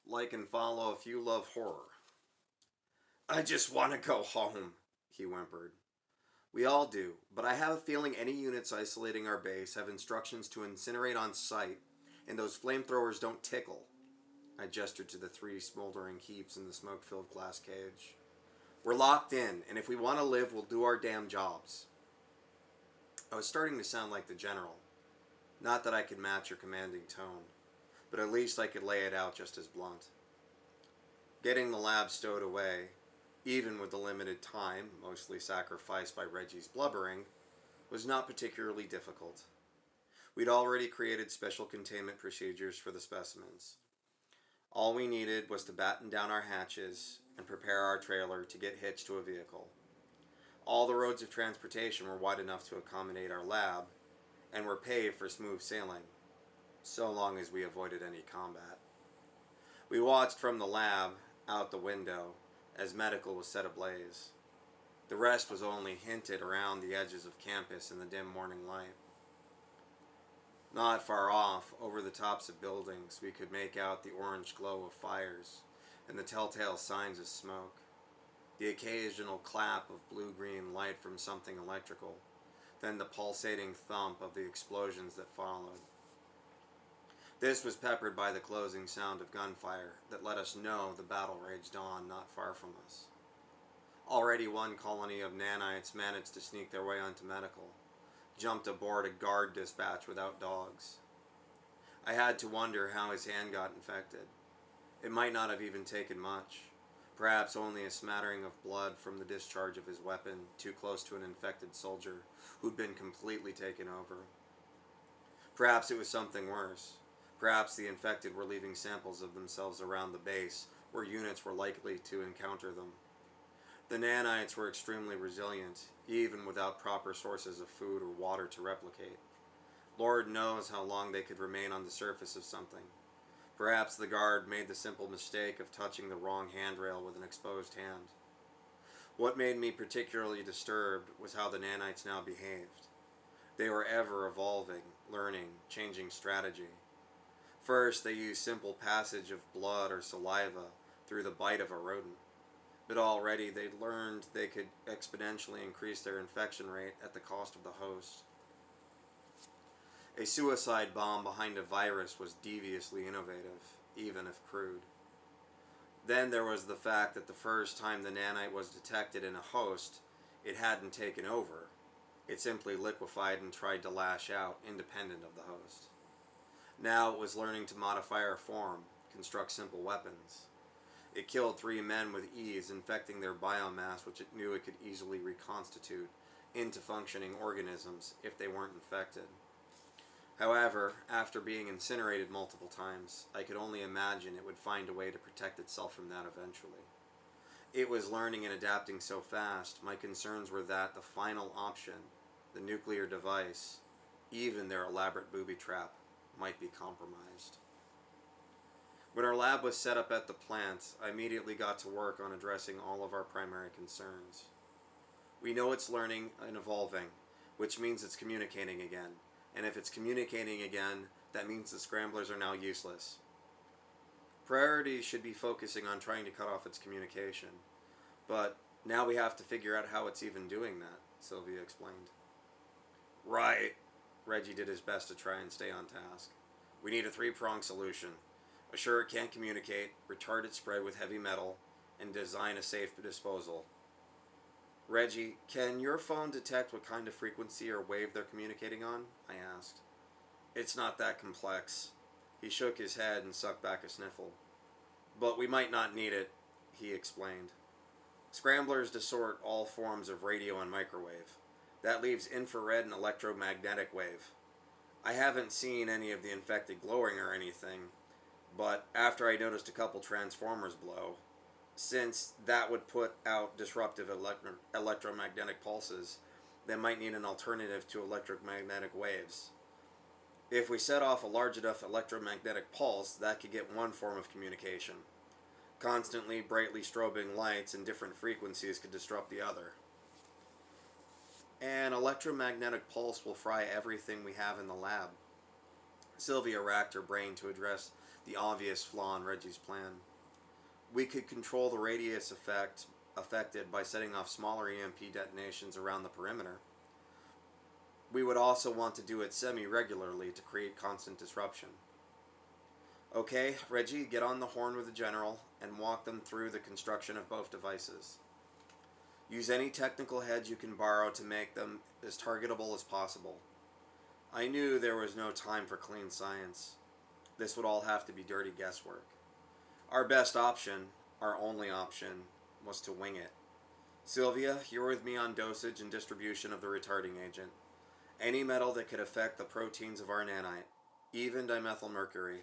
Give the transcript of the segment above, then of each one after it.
Like and follow if you love horror. I just want to go home, he whimpered. We all do, but I have a feeling any units isolating our base have instructions to incinerate on site, and those flamethrowers don't tickle. I gestured to the three smoldering heaps in the smoke filled glass cage. We're locked in, and if we want to live, we'll do our damn jobs. I was starting to sound like the general. Not that I could match your commanding tone, but at least I could lay it out just as blunt. Getting the lab stowed away, even with the limited time, mostly sacrificed by Reggie's blubbering, was not particularly difficult. We'd already created special containment procedures for the specimens. All we needed was to batten down our hatches and prepare our trailer to get hitched to a vehicle. All the roads of transportation were wide enough to accommodate our lab and were paved for smooth sailing, so long as we avoided any combat. We watched from the lab, out the window, as medical was set ablaze. The rest was only hinted around the edges of campus in the dim morning light. Not far off, over the tops of buildings, we could make out the orange glow of fires and the telltale signs of smoke, the occasional clap of blue-green light from something electrical, then the pulsating thump of the explosions that followed. This was peppered by the closing sound of gunfire that let us know the battle raged on not far from us. Already one colony of nanites managed to sneak their way onto medical, jumped aboard a guard dispatch without dogs. I had to wonder how his hand got infected. It might not have even taken much, perhaps only a smattering of blood from the discharge of his weapon too close to an infected soldier who'd been completely taken over. Perhaps it was something worse. Perhaps the infected were leaving samples of themselves around the base where units were likely to encounter them. The nanites were extremely resilient, even without proper sources of food or water to replicate. Lord knows how long they could remain on the surface of something. Perhaps the guard made the simple mistake of touching the wrong handrail with an exposed hand. What made me particularly disturbed was how the nanites now behaved. They were ever evolving, learning, changing strategy. First, they used simple passage of blood or saliva through the bite of a rodent. But already they'd learned they could exponentially increase their infection rate at the cost of the host. A suicide bomb behind a virus was deviously innovative, even if crude. Then there was the fact that the first time the nanite was detected in a host, it hadn't taken over. It simply liquefied and tried to lash out, independent of the host. Now it was learning to modify our form, construct simple weapons. It killed 3 men with ease, infecting their biomass, which it knew it could easily reconstitute into functioning organisms if they weren't infected. However, after being incinerated multiple times, I could only imagine it would find a way to protect itself from that eventually. It was learning and adapting so fast, my concerns were that the final option, the nuclear device, even their elaborate booby trap, might be compromised. When our lab was set up at the plant, I immediately got to work on addressing all of our primary concerns. We know it's learning and evolving, which means it's communicating again. And if it's communicating again, that means the scramblers are now useless. Priority should be focusing on trying to cut off its communication. But now we have to figure out how it's even doing that, Sylvia explained. Right. Reggie did his best to try and stay on task. We need a 3-pronged solution. Assure it can't communicate, retard its spread with heavy metal, and design a safe disposal. Reggie, can your phone detect what kind of frequency or wave they're communicating on? I asked. It's not that complex. He shook his head and sucked back a sniffle. But we might not need it, he explained. Scramblers distort all forms of radio and microwave. That leaves infrared and electromagnetic wave. I haven't seen any of the infected glowing or anything, but after I noticed a couple transformers blow, since that would put out disruptive electromagnetic pulses, they might need an alternative to electromagnetic waves. If we set off a large enough electromagnetic pulse, that could get one form of communication. Constantly brightly strobing lights in different frequencies could disrupt the other. An electromagnetic pulse will fry everything we have in the lab. Sylvia racked her brain to address the obvious flaw in Reggie's plan. We could control the radius effect affected by setting off smaller EMP detonations around the perimeter. We would also want to do it semi-regularly to create constant disruption. Okay, Reggie, get on the horn with the general and walk them through the construction of both devices. Use any technical heads you can borrow to make them as targetable as possible. I knew there was no time for clean science. This would all have to be dirty guesswork. Our best option, our only option, was to wing it. Sylvia, you're with me on dosage and distribution of the retarding agent. Any metal that could affect the proteins of our nanite, even dimethylmercury.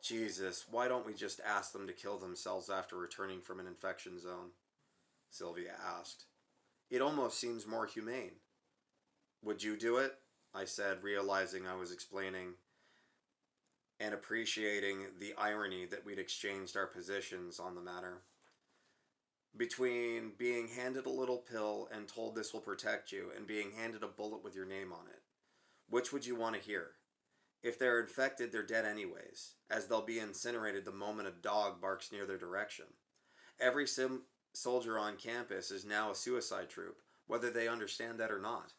Jesus, why don't we just ask them to kill themselves after returning from an infection zone? Sylvia asked. It almost seems more humane. Would you do it? I said, realizing I was explaining and appreciating the irony that we'd exchanged our positions on the matter. Between being handed a little pill and told this will protect you and being handed a bullet with your name on it, which would you want to hear? If they're infected, they're dead anyways, as they'll be incinerated the moment a dog barks near their direction. Every soldier on campus is now a suicide troop, whether they understand that or not.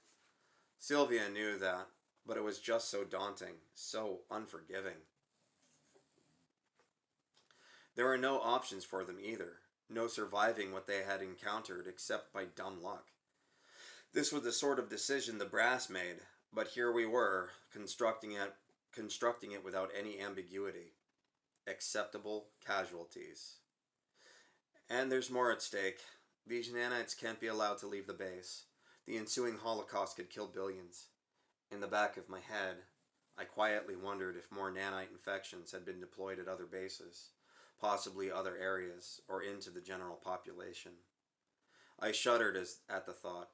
Sylvia knew that, but it was just so daunting, so unforgiving. There were no options for them either, no surviving what they had encountered except by dumb luck. This was the sort of decision the brass made, but here we were, constructing it without any ambiguity. Acceptable casualties. And there's more at stake. These nanites can't be allowed to leave the base. The ensuing Holocaust could kill billions. In the back of my head, I quietly wondered if more nanite infections had been deployed at other bases, possibly other areas, or into the general population. I shuddered at the thought.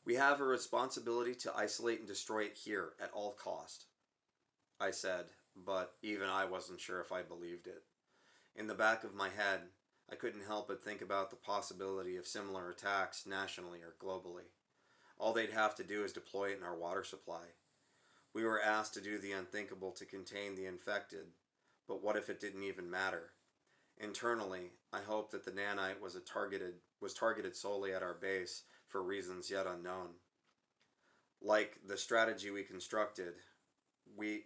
We have a responsibility to isolate and destroy it here at all cost, I said, but even I wasn't sure if I believed it. In the back of my head, I couldn't help but think about the possibility of similar attacks nationally or globally. All they'd have to do is deploy it in our water supply. We were asked to do the unthinkable to contain the infected, but what if it didn't even matter? Internally, I hoped that the nanite was targeted solely at our base for reasons yet unknown. Like the strategy we constructed, we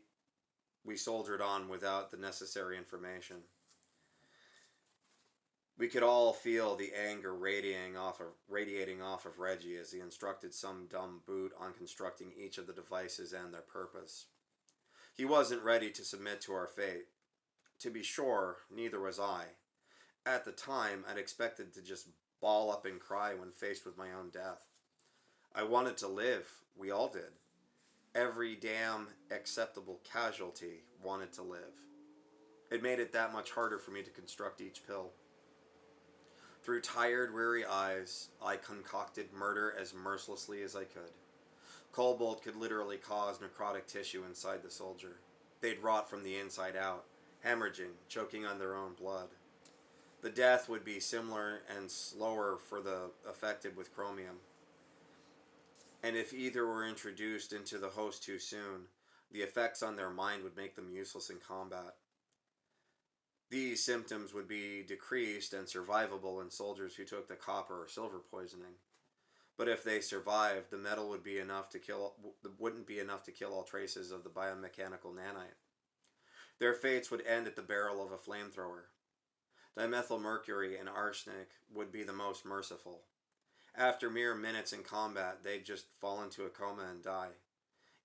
soldiered on without the necessary information. We could all feel the anger radiating off of Reggie as he instructed some dumb boot on constructing each of the devices and their purpose. He wasn't ready to submit to our fate. To be sure, neither was I. At the time, I'd expected to just ball up and cry when faced with my own death. I wanted to live. We all did. Every damn acceptable casualty wanted to live. It made it that much harder for me to construct each pill. Through tired, weary eyes, I concocted murder as mercilessly as I could. Cobalt could literally cause necrotic tissue inside the soldier. They'd rot from the inside out, hemorrhaging, choking on their own blood. The death would be similar and slower for the affected with chromium. And if either were introduced into the host too soon, the effects on their mind would make them useless in combat. These symptoms would be decreased and survivable in soldiers who took the copper or silver poisoning. But if they survived, the metal wouldn't be enough to kill all traces of the biomechanical nanite. Their fates would end at the barrel of a flamethrower. Dimethylmercury and arsenic would be the most merciful. After mere minutes in combat, they'd just fall into a coma and die.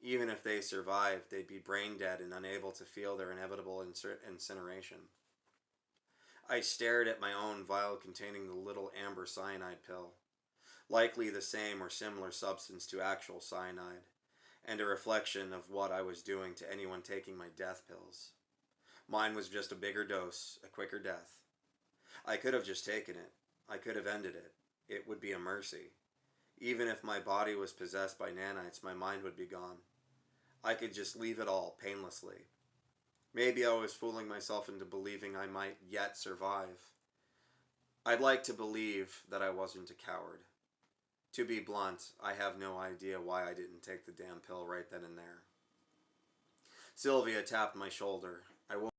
Even if they survived, they'd be brain dead and unable to feel their inevitable incineration. I stared at my own vial containing the little amber cyanide pill, likely the same or similar substance to actual cyanide, and a reflection of what I was doing to anyone taking my death pills. Mine was just a bigger dose, a quicker death. I could have just taken it. I could have ended it. It would be a mercy. Even if my body was possessed by nanites, my mind would be gone. I could just leave it all painlessly. Maybe I was fooling myself into believing I might yet survive. I'd like to believe that I wasn't a coward. To be blunt, I have no idea why I didn't take the damn pill right then and there. Sylvia tapped my shoulder. I will